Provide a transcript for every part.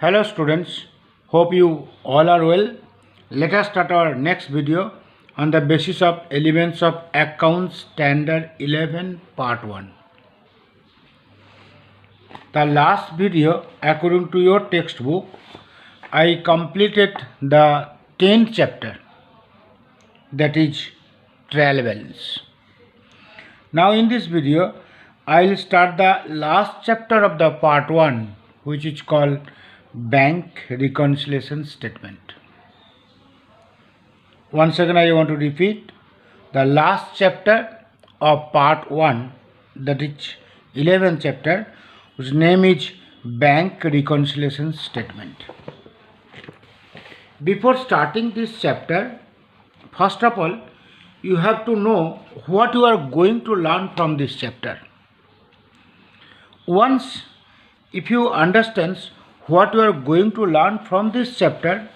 Hello students, hope you all are well. Let us start our next video on the basis of elements of Accounts Standard 11 Part 1. The last video, according to your textbook, I completed the 10th chapter, that is trial balance. Now in this video, I will start the last chapter of the Part 1, which is called Bank Reconciliation Statement. Once again I want to repeat the last chapter of part 1, that is 11th chapter, whose name is Bank Reconciliation Statement. Before starting this chapter, first of all, you have to know what you are going to learn from this chapter. Once if you understand what you are going to learn from this chapter,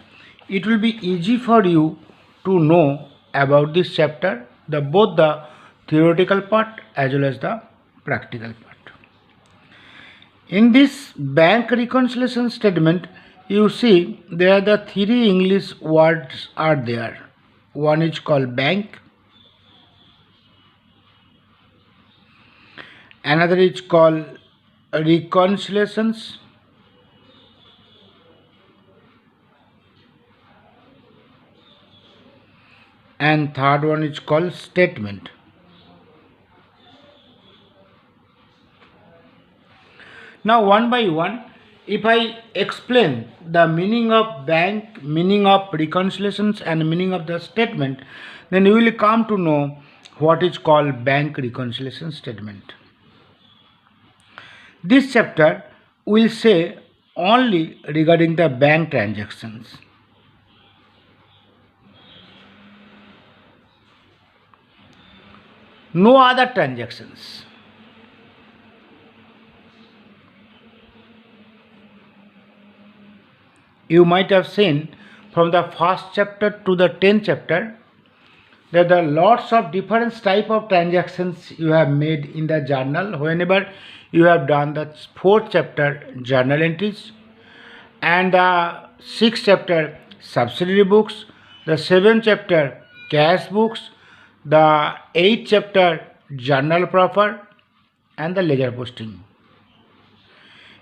it will be easy for you to know about this chapter, both the theoretical part as well as the practical part. In this bank reconciliation statement, you see there are the three English words are there. One is called bank, another is called reconciliations, and third one is called statement. Now one by one, if I explain the meaning of bank, meaning of reconciliations and meaning of the statement, then you will come to know what is called bank reconciliation statement. This chapter will say only regarding the bank transactions. No other transactions. You might have seen from the first chapter to the 10th chapter that there are lots of different type of transactions you have made in the journal whenever you have done the 4th chapter journal entries, and the 6th chapter subsidiary books, the 7th chapter cash books, the 8th chapter journal proper, and the ledger posting.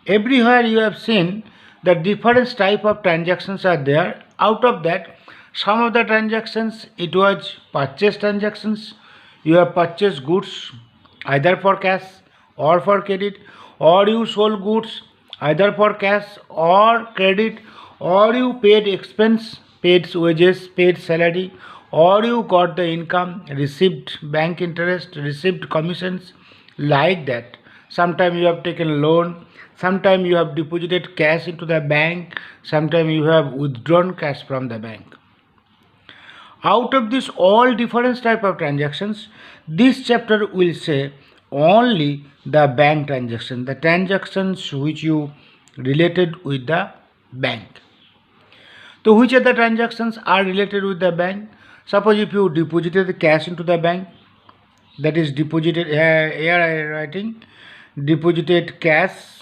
Everywhere you have seen the different type of transactions are there. Out of that, some of the transactions it was purchase transactions. You have purchased goods either for cash or for credit, or you sold goods either for cash or credit, or you paid expense, paid wages, paid salary, or you got the income, received bank interest, received commissions, like that. Sometimes you have taken loan, sometimes you have deposited cash into the bank, sometimes you have withdrawn cash from the bank. Out of this all different type of transactions, this chapter will say only the bank transaction, the transactions which you related with the bank. So which are the transactions are related with the bank? Suppose if you deposited the cash into the bank, that is deposited, here I am writing deposited cash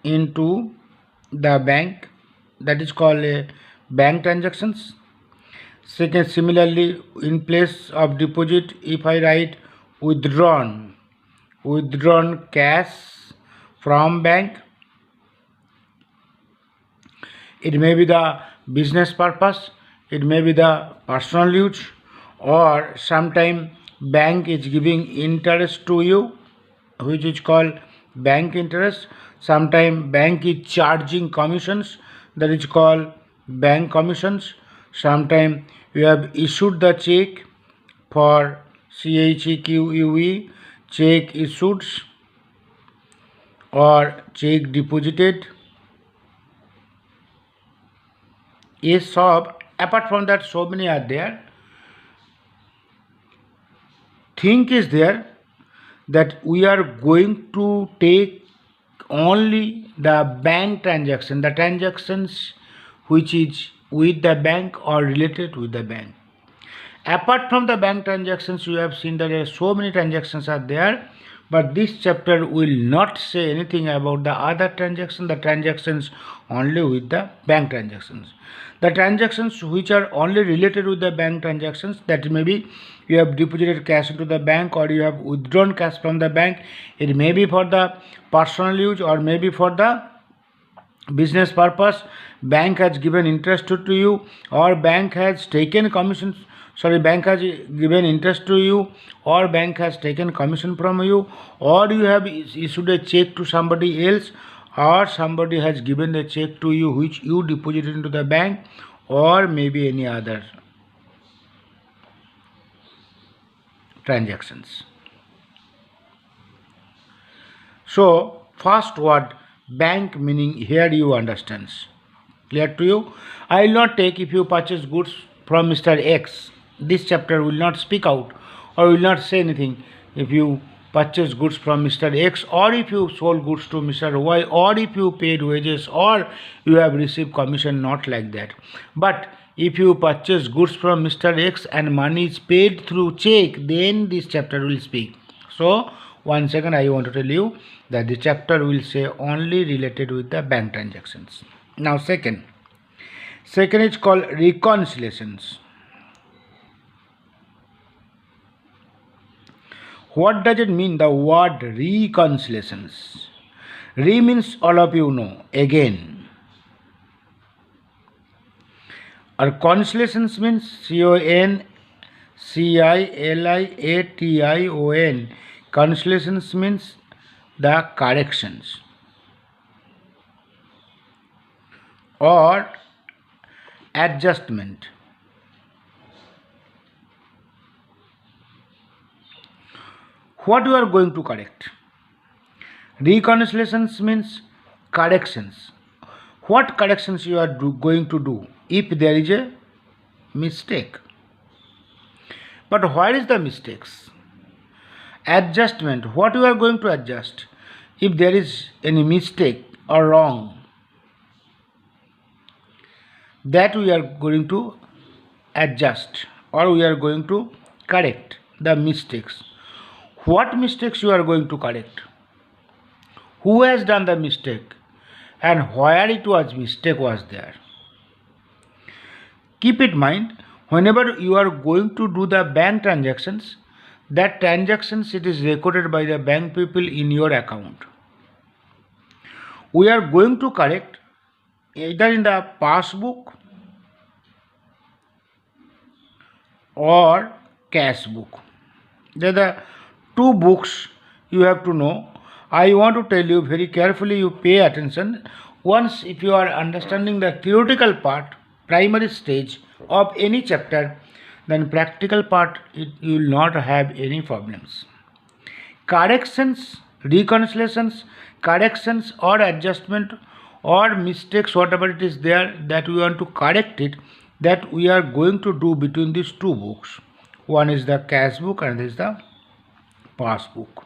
into the bank, that is called a bank transactions. Second, similarly, in place of deposit, if I write withdrawn cash from bank, it may be the business purpose, it may be the personal use, or sometime bank is giving interest to you, which is called bank interest. Sometime bank is charging commissions, that is called bank commissions. Sometime you have issued the check for CHEQUE, check issued or check deposited. Yes, so apart from that, so many are there. Thing is there that we are going to take only the bank transaction, the transactions which is with the bank or related with the bank. Apart from the bank transactions, you have seen that there are so many transactions are there But this chapter will not say anything about the other transactions, the transactions only with the bank transactions. The transactions which are only related with the bank transactions, that maybe you have deposited cash into the bank or you have withdrawn cash from the bank. It may be for the personal use or maybe for the business purpose. Bank has given interest to you, or bank has taken commission, bank has given interest to you, or bank has taken commission from you, or you have issued a check to somebody else, or somebody has given the check to you which you deposited into the bank, or maybe any other transactions. So first word bank, meaning here you understand. Clear to you? I will not take if you purchase goods from Mr. X. This chapter will not speak out or will not say anything if you purchase goods from Mr. X, or if you sold goods to Mr. Y, or if you paid wages, or you have received commission, not like that. But if you purchase goods from Mr. X and money is paid through check, then this chapter will speak. So one second, I want to tell you that the chapter will say only related with the bank transactions. Now second is called reconciliations. What does it mean, the word reconciliations? Re means all of you know, again. Or conciliations means CONCILIATION. Conciliations means the corrections or adjustment. What you are going to correct? Reconciliations means corrections. What corrections you are going to do if there is a mistake? But where is the mistakes? Adjustment. What you are going to adjust if there is any mistake or wrong? That we are going to adjust or we are going to correct the mistakes. What mistakes you are going to correct? Who has done the mistake and where it was mistake was there? Keep in mind, whenever you are going to do the bank transactions, that transactions it is recorded by the bank people in your account. We are going to correct either in the passbook or cash book. There are the two books you have to know. I want to tell you very carefully, you pay attention. Once if you are understanding the theoretical part, primary stage of any chapter, then practical part you will not have any problems. Corrections, reconciliations, corrections or adjustment or mistakes, whatever it is there that we want to correct it, that we are going to do between these two books. One is the cash book and this is the passbook.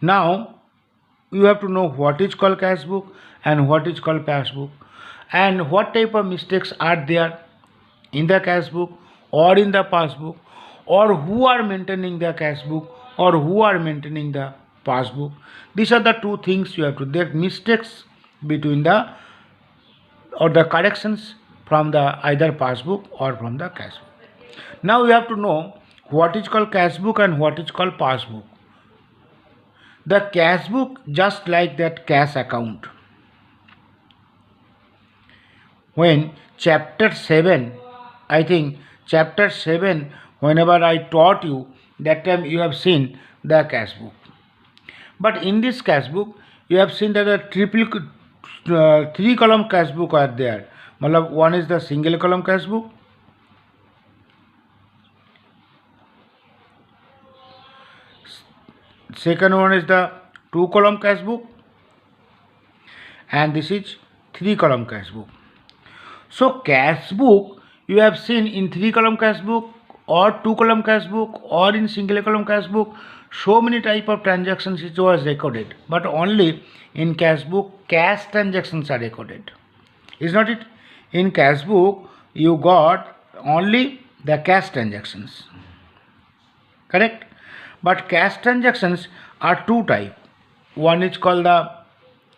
Now you have to know what is called cash book and what is called passbook, and what type of mistakes are there in the cash book or in the passbook, or who are maintaining the cash book or who are maintaining the passbook. These are the two things you have to get mistakes between the or the corrections from the either passbook or from the cash book. Now you have to know what is called cash book and what is called passbook. The cash book, just like that cash account. When chapter 7, I think chapter 7, whenever I taught you, that time you have seen the cash book. But in this cash book, you have seen that the three column cash book are there. One is the single column cash book. Second one is the two column cash book. And this is three column cash book. So cash book you have seen in three column cash book or two column cash book or in single column cash book, so many type of transactions it was recorded, but only in cash book cash transactions are recorded. Is not it? In cash book you got only the cash transactions. Correct? But cash transactions are two type. One is called the,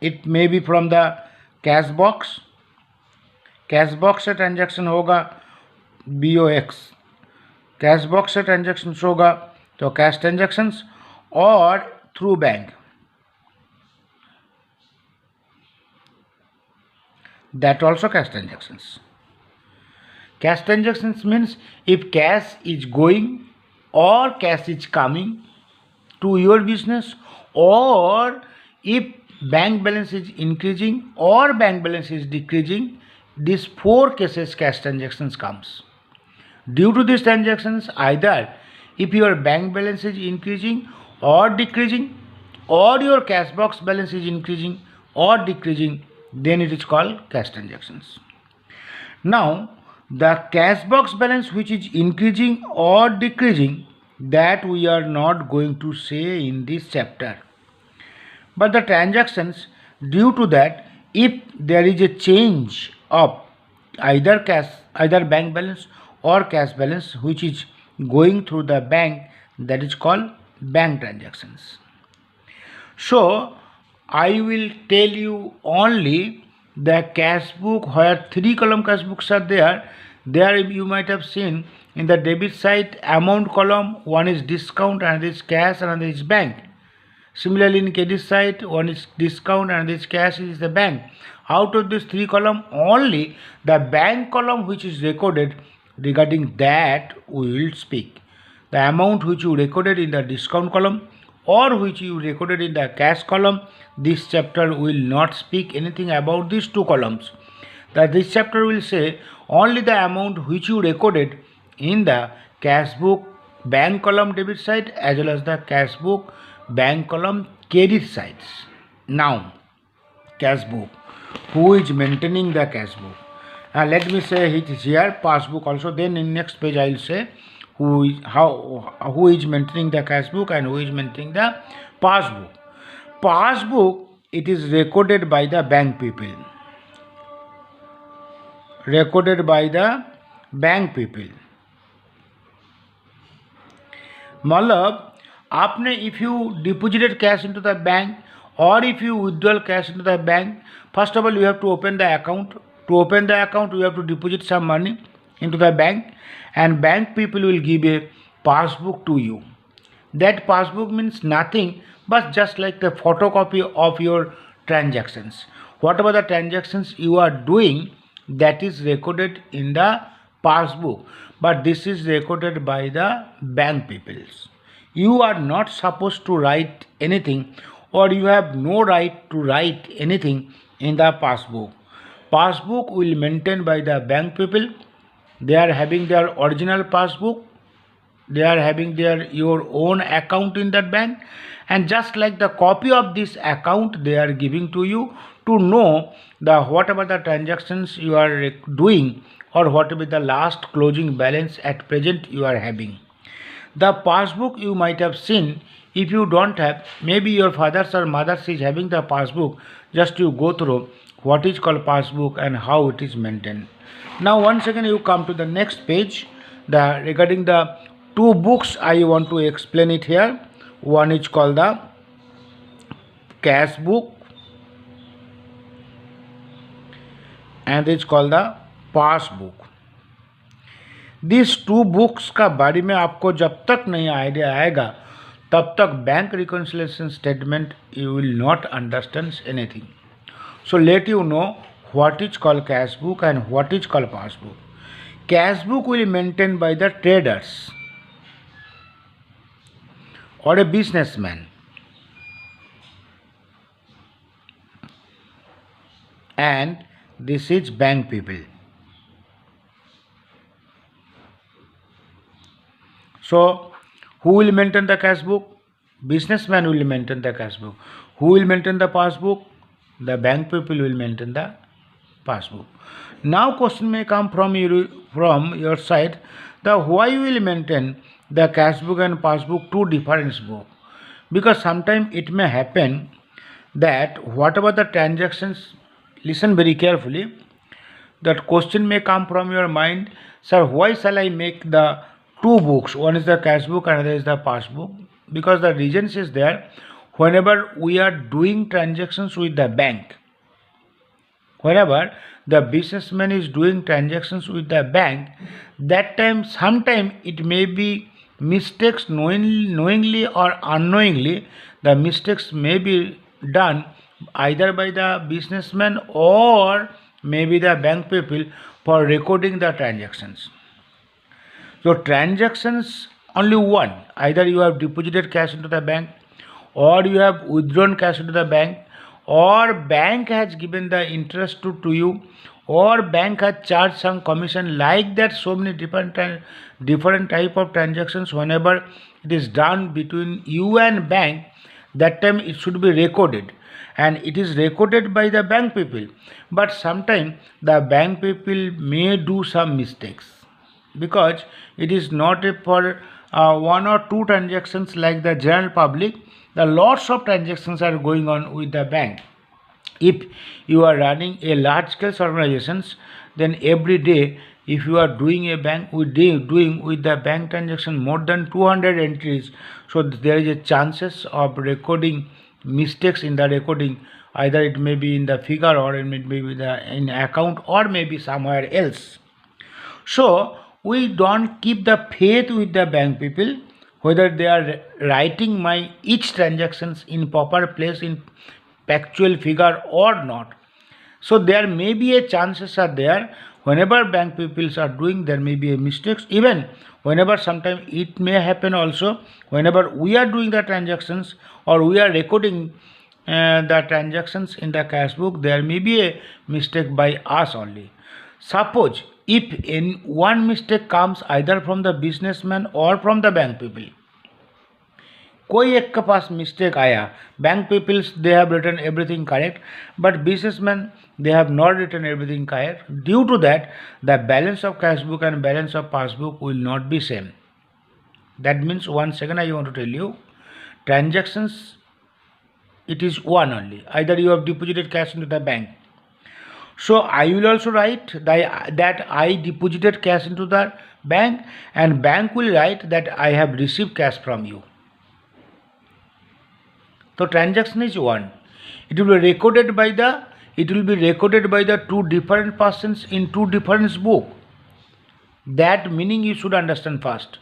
it may be from the cash box. Cash box से transaction होगा BOX, cash box से transaction होगा तो cash transactions, और through bank, that also cash transactions. Cash transactions means if cash is going or cash is coming to your business, or if bank balance is increasing or bank balance is decreasing, these four cases cash transactions comes. Due to these transactions, either if your bank balance is increasing or decreasing, or your cash box balance is increasing or decreasing, then it is called cash transactions. Now, the cash box balance which is increasing or decreasing, that we are not going to say in this chapter. But the transactions, due to that, if there is a change of either bank balance or cash balance which is going through the bank, that is called bank transactions. So I will tell you only the cash book, where 3 column cash books are there. There you might have seen in the debit side amount column, one is discount, another is cash, another is bank. Similarly, in credit side, one is discount and this cash is the bank. Out of this 3 column, only the bank column which is recorded, regarding that we will speak. The amount which you recorded in the discount column or which you recorded in the cash column, this chapter will not speak anything about these 2 columns. That this chapter will say only the amount which you recorded in the cash book bank column debit side, as well as the cash book bank column credit sides. Now, cash book, who is maintaining the cash book? Let me say it is here, passbook also. Then in next page I will say who is maintaining the cash book and who is maintaining the passbook. Passbook, it is recorded by the bank people. Recorded by the bank people. मतलब आपने, if you deposited cash into the bank or if you withdraw cash into the bank, first of all you have to open the account. To open the account, you have to deposit some money into the bank, and bank people will give a passbook to you. That passbook means nothing but just like the photocopy of your transactions. Whatever the transactions you are doing, that is recorded in the passbook, but this is recorded by the bank peoples. You are not supposed to write anything, or you have no right to write anything in the passbook. Passbook will maintained by the bank people. They are having their original passbook. They are having your own account in that bank, and just like the copy of this account they are giving to you to know the whatever the transactions you are doing, or whatever the last closing balance at present you are having. The passbook you might have seen. If you don't have, maybe your father's or mother's is having the passbook, just you go through what is called passbook and how it is maintained. Now once again you come to the next page. Regarding the 2 books I want to explain it here. One is called the cash book and it's called the passbook. These 2 books का बारे में आपको जब तक नहीं idea आएगा तब तक bank reconciliation statement you will not understand anything. So let you know what is called cash book and what is called passbook. Cash book will be maintained by the traders or a businessman, and this is bank people. So who will maintain the cash book? Businessman will maintain the cash book. Who will maintain the passbook? The bank people will maintain the passbook. Now question may come from your side, the why will maintain the cash book and passbook 2 different book? Because sometimes it may happen that whatever the transactions, listen very carefully, that question may come from your mind, sir, why shall I make the 2 books? One is the cash book, another is the passbook. because the reasons is there. Whenever we are doing transactions with the bank, whenever the businessman is doing transactions with the bank, that time sometime it may be mistakes knowingly or unknowingly. The mistakes may be done either by the businessman or maybe the bank people for recording the transactions. So transactions only one. Either you have deposited cash into the bank, or you have withdrawn cash into the bank, or bank has given the interest to you, or bank has charged some commission. Like that, so many different type of transactions. Whenever it is done between you and bank, that time it should be recorded, and it is recorded by the bank people. But sometimes the bank people may do some mistakes, because it is not for one or two transactions like the general public. The lots of transactions are going on with the bank. If you are running a large scale organizations, then every day if you are doing a bank doing with the bank transaction more than 200 entries, so there is a chances of recording mistakes in the recording. Either it may be in the figure, or it may be in account, or maybe somewhere else. So we don't keep the faith with the bank people, whether they are writing my each transactions in proper place in factual figure or not. So there may be a chances are there. Whenever bank peoples are doing, there may be a mistakes. Even whenever sometime it may happen also, whenever we are doing the transactions or we are recording the transactions in the cash book, there may be a mistake by us only. Suppose if in one mistake comes either from the businessman or from the bank people, कोई एक के पास mistake आया, bank peoples they have written everything correct, but businessman they have not written everything correct. Due to that, the balance of cash book and balance of passbook will not be same. That means, one second, I want to tell you, transactions, it is one only. Either you have deposited cash into the bank. So I will also write that I deposited cash into the bank, and bank will write that I have received cash from you. So transaction is one. It will be recorded by the two different persons in two different book. That meaning you should understand first.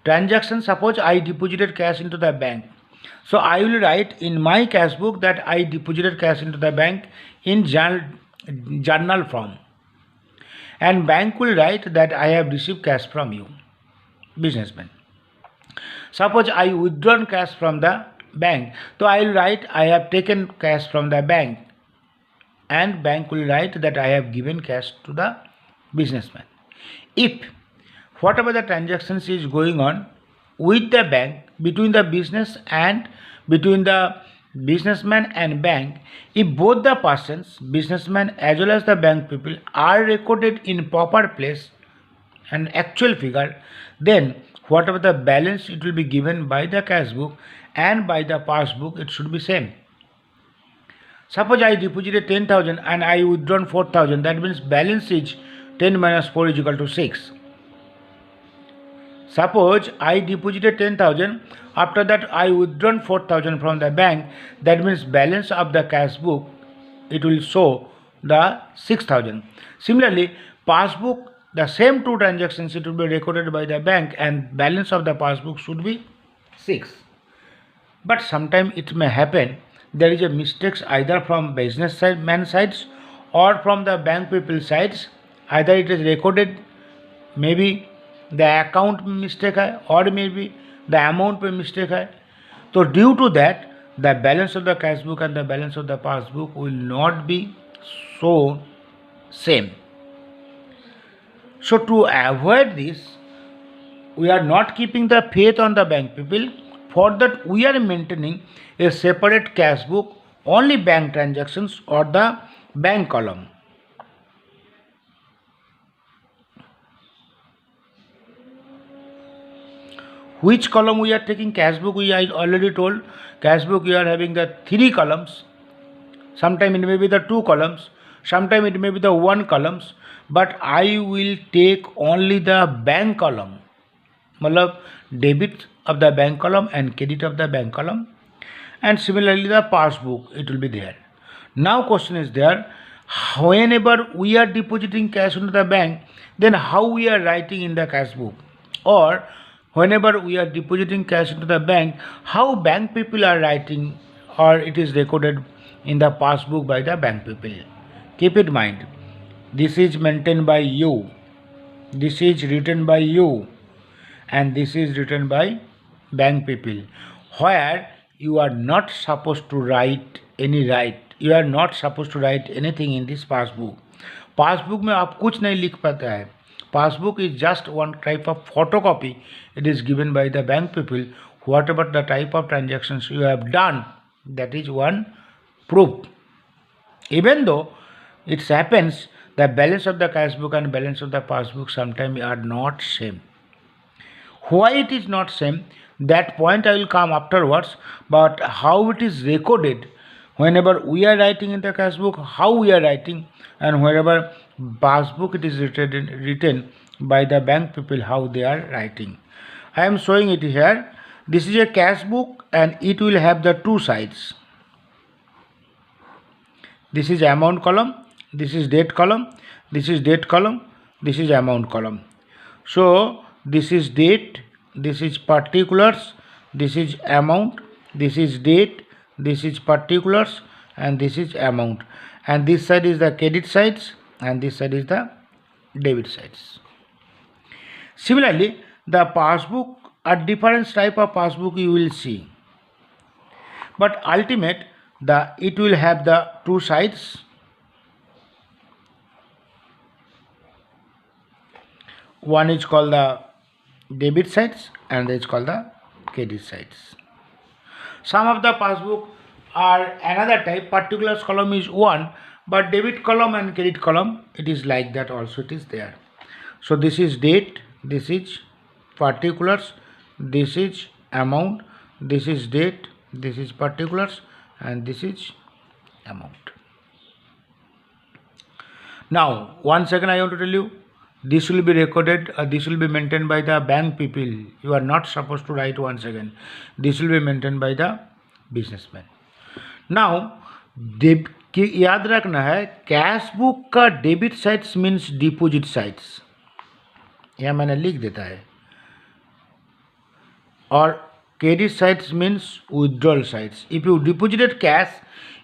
Transaction, suppose I deposited cash into the bank. So I will write in my cash book that I deposited cash into the bank in journal form. And bank will write that I have received cash from you, businessman. Suppose I withdrawn cash from the bank. So I will write I have taken cash from the bank, and bank will write that I have given cash to the businessman. If whatever the transactions is going on with the bank, between the businessman and bank, if both the persons, businessman as well as the bank people, are recorded in proper place and actual figure, then whatever the balance, it will be given by the cash book, and by the passbook it should be same. Suppose I deposited 10,000 and I withdrawn 4,000. That means balance is 10 minus 4 is equal to 6. Suppose I deposited 10,000. After that I withdrawn 4,000 from the bank. That means balance of the cash book, it will show the 6,000. Similarly, passbook, the same two transactions, it will be recorded by the bank, and balance of the passbook should be 6. But sometime it may happen there is a mistakes either from businessman sides or from the bank people sides. Either it is recorded, maybe the account mistake hai, or maybe the amount पे mistake hai. So due to that, the balance of the cash book and the balance of the passbook will not be so same. So to avoid this, we are not keeping the faith on the bank people. For that, we are maintaining a separate cash book, only bank transactions or the bank column. Which column we are taking? Cash book, I already told. Cash book, you are having the 3 columns. Sometime it may be the 2 columns. Sometime it may be the 1 columns. But I will take only the bank column. मतलब debit of the bank column and credit of the bank column, and similarly the passbook, it will be there. Now question is there, whenever we are depositing cash into the bank, then how we are writing in the cash book, or whenever we are depositing cash into the bank, how bank people are writing, or it is recorded in the passbook by the bank people. Keep in mind, this is maintained by you, this is written by you, and this is written by bank people, where you are not supposed to write you are not supposed to write anything in this passbook. Passbook में आप कुछ नहीं लिख पाता है. Passbook is just one type of photocopy. It is given by the bank people. Whatever the type of transactions you have done, that is one proof. Even though it happens the balance of the cash book and balance of the passbook sometimes are not same. Why it is not same, that point I will come afterwards, but how it is recorded, whenever we are writing in the cash book, how we are writing, and wherever passbook it is written by the bank people, how they are writing. I am showing it here. This is a cash book and it will have the two sides. This is amount column, this is date column, this is date column, this is amount column. So this is date, this is particulars, this is amount, this is date, this is particulars, and this is amount, and this side is the credit sides and this side is the debit sides. Similarly, the passbook, a different type of passbook you will see, but ultimate it will have the two sides. One is called the debit sides and is called the credit sides. Some of the passbook are another type. Particulars column is one, but debit column and credit column, it is like that also, it is there. So this is date, this is particulars, this is amount, this is date, this is particulars, and this is amount. Now once again I want to tell you, this will be recorded, this will be maintained by the bank people. You are not supposed to write once again. This will be maintained by the businessman. Now याद रखना है, cash book का debit sides means deposit sides, यह मैंने लिख देता है, और credit sides means withdrawal sides. If you deposited cash,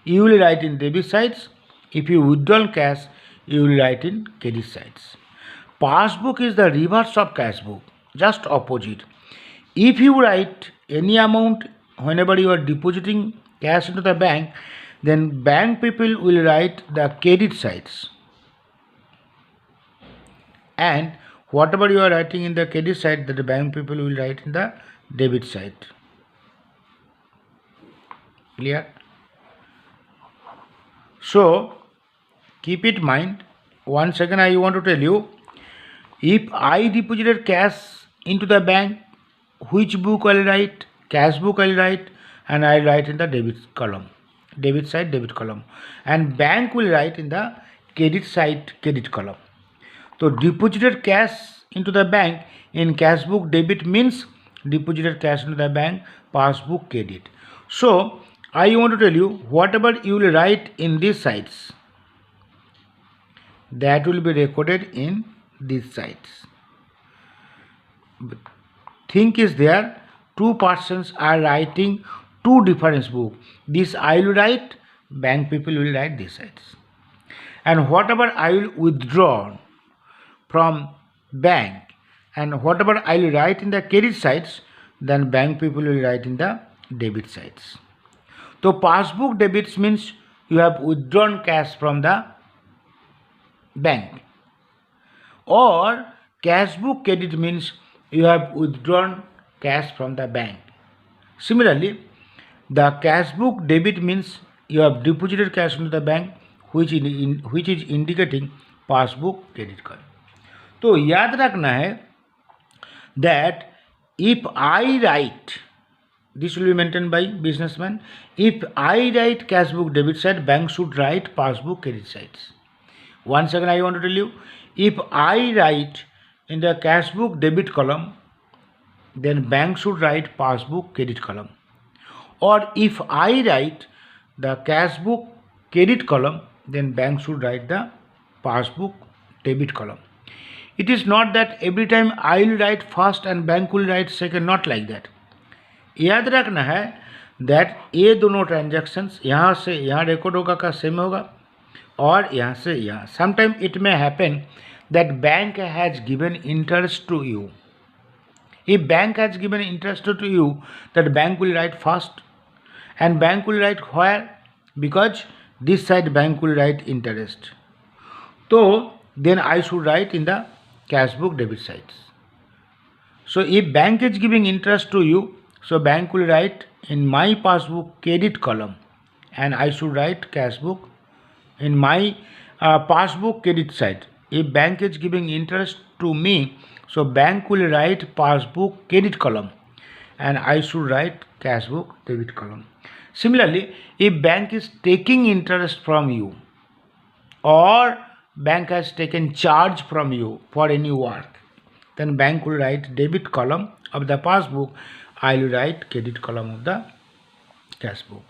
you will write in debit sides. If you withdraw cash, you will write in credit sides. Passbook is the reverse of cash book, just opposite. If you write any amount whenever you are depositing cash into the bank, then bank people will write the credit sides, and whatever you are writing in the credit side, that the bank people will write in the debit side. Clear? So keep it in mind. Once again I want to tell you, if I deposited cash into the bank, which book I will write? Cash book I will write, and I will write in the debit column, debit side debit column, and bank will write in the credit side credit column. So deposited cash into the bank, in cash book debit means deposited cash into the bank, passbook credit. So I want to tell you, whatever you will write in these sides, that will be recorded in these sides. Think is there, two persons are writing two different books. This I will write, bank people will write these sides, and whatever I will withdraw from bank and whatever I will write in the credit sides, then bank people will write in the debit sides. So passbook debits means you have withdrawn cash from the bank, or cash book credit means you have withdrawn cash from the bank. Similarly, the cash book debit means you have deposited cash into the bank, which is indicating passbook credit card. तो याद रखना है that if I write, this will be maintained by businessman. If I write cash book debit side, bank should write passbook credit sides. Once again I want to tell you, if I write in the cash book debit column, then bank should write passbook credit column. Or if I write the cash book credit column, then bank should write the passbook debit column. It is not that every time I will write first and bank will write second, not like that. याद रखना है that ये दोनों transactions यहाँ से यहाँ record होगा का सेम होगा और यहाँ से यहाँ. Sometime it may happen that bank has given interest to you. If bank has given interest to you, that bank will write first, and bank will write where? Because this side bank will write interest. So then I should write in the cash book debit sides. So if bank is giving interest to you, so bank will write in my passbook credit column, and I should write cash book in my passbook credit side. If bank is giving interest to me, so bank will write passbook credit column and I should write cash book debit column. Similarly, if bank is taking interest from you or bank has taken charge from you for any work, then bank will write debit column of the passbook, I will write credit column of the cash book.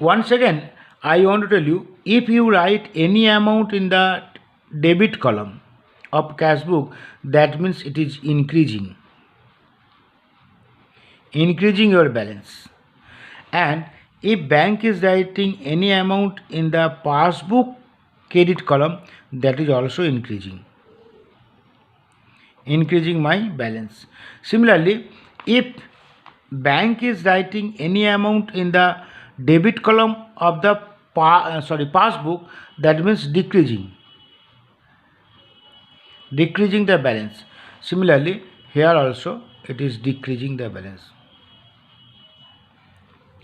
Once again, I want to tell you, if you write any amount in the debit column of cash book, that means it is increasing your balance. And if bank is writing any amount in the passbook credit column, that is also increasing my balance. Similarly, if bank is writing any amount in the debit column of the passbook, that means decreasing the balance. Similarly, here also it is decreasing the balance.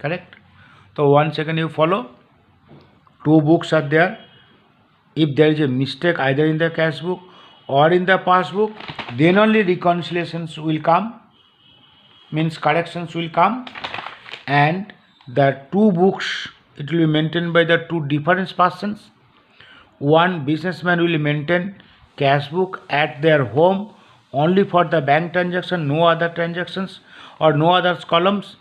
Correct? So once again you follow. Two books are there. If there is a mistake either in the cash book or in the passbook, then only reconciliations will come, means corrections will come, and the two books, it will be maintained by the two different persons. One businessman will maintain cash book at their home only for the bank transaction, no other transactions or no other columns,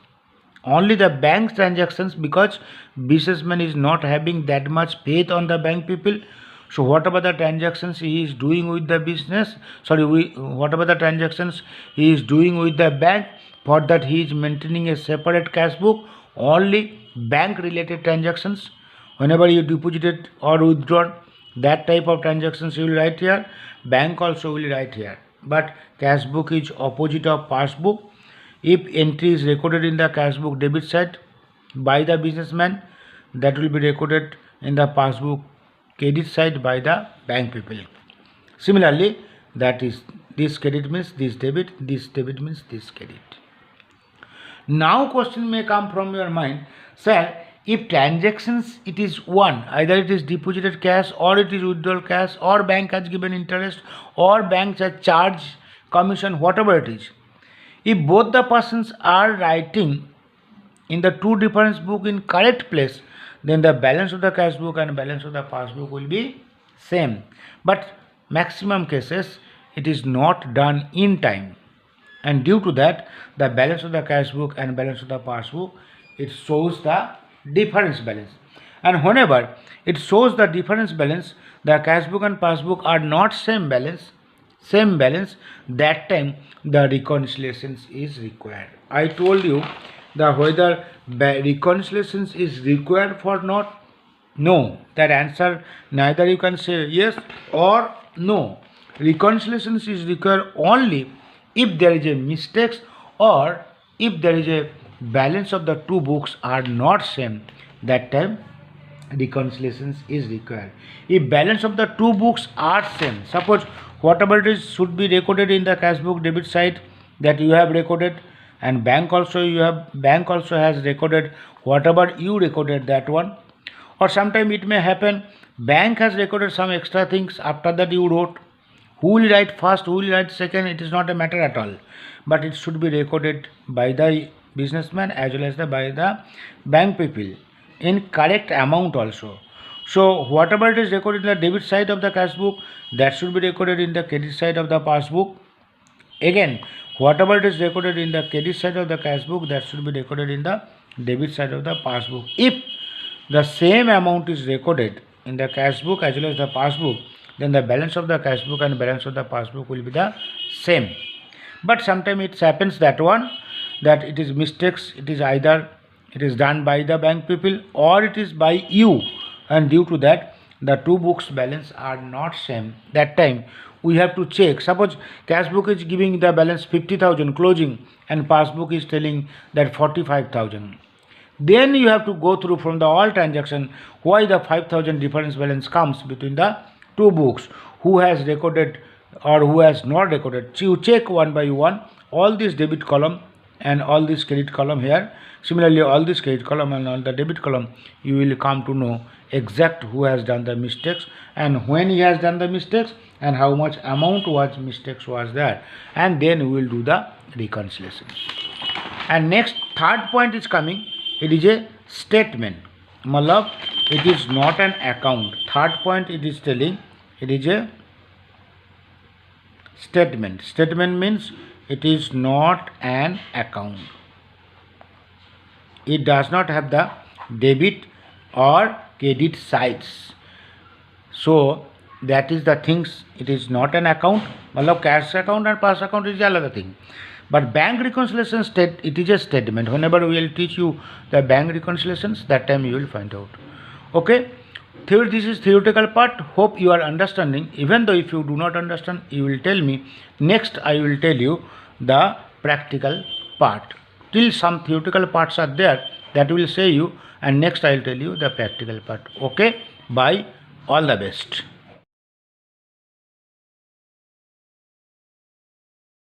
only the bank transactions, because businessman is not having that much faith on the bank people. So whatever the transactions he is doing with the business, whatever the transactions he is doing with the bank, for that he is maintaining a separate cash book, only bank related transactions. Whenever you deposited or withdrawn, that type of transactions you will write here, bank also will write here. But cash book is opposite of passbook. If entry is recorded in the cash book debit side by the businessman, that will be recorded in the passbook credit side by the bank people. Similarly, that is, this credit means this debit means this credit. Now question may come from your mind, sir, if transactions it is one, either it is deposited cash or it is withdrawal cash, or bank has given interest or bank has charged commission, whatever it is, if both the persons are writing in the two different book in correct place, then the balance of the cash book and balance of the passbook will be same. But maximum cases it is not done in time, and due to that the balance of the cash book and balance of the passbook, it shows the difference balance. And whenever it shows the difference balance, the cash book and passbook are not same balance, that time the reconciliations is required. I told you the whether reconciliations is required for not, no, that answer neither you can say yes or no. Reconciliations is required only if there is a mistakes or if there is a balance of the two books are not same, that time reconciliations is required. If balance of the two books are same, suppose whatever it is should be recorded in the cash book debit side, that you have recorded, and bank also has recorded whatever you recorded, that one. Or sometime it may happen bank has recorded some extra things after that you wrote. Who will write first, who will write second, it is not a matter at all, but it should be recorded by the businessman as well as by the bank people in correct amount also. So whatever it is recorded in the debit side of the cash book, that should be recorded in the credit side of the passbook. Again, whatever it is recorded in the credit side of the cash book, that should be recorded in the debit side of the passbook. If the same amount is recorded in the cash book as well as the passbook, then the balance of the cash book and balance of the passbook will be the same. But sometimes it happens that it is mistakes, it is either it is done by the bank people or it is by you, and due to that the two books balance are not same. That time we have to check. Suppose cash book is giving the balance 50,000 closing and passbook is telling that 45,000. Then you have to go through from the all transaction why the 5,000 difference balance comes between the two books, who has recorded or who has not recorded. So you check one by one all this debit column and all this credit column here. Similarly, all this credit column and all the debit column, you will come to know exact who has done the mistakes and when he has done the mistakes and how much amount was mistakes was there, and then we will do the reconciliations. And next third point is coming. It is a statement. Matlab, it is not an account. Third point it is telling it is a statement. Statement means it is not an account. It does not have the debit or credit sides. So that is the things. It is not an account. Matlab cash account and pass account is another thing. But bank reconciliation it is a statement. Whenever we will teach you the bank reconciliations, that time you will find out. Okay. This is theoretical part. Hope you are understanding. Even though if you do not understand, you will tell me. Next I will tell you the practical part. Till some theoretical parts are there, that will say you, and next I will tell you the practical part. Okay. Bye. All the best.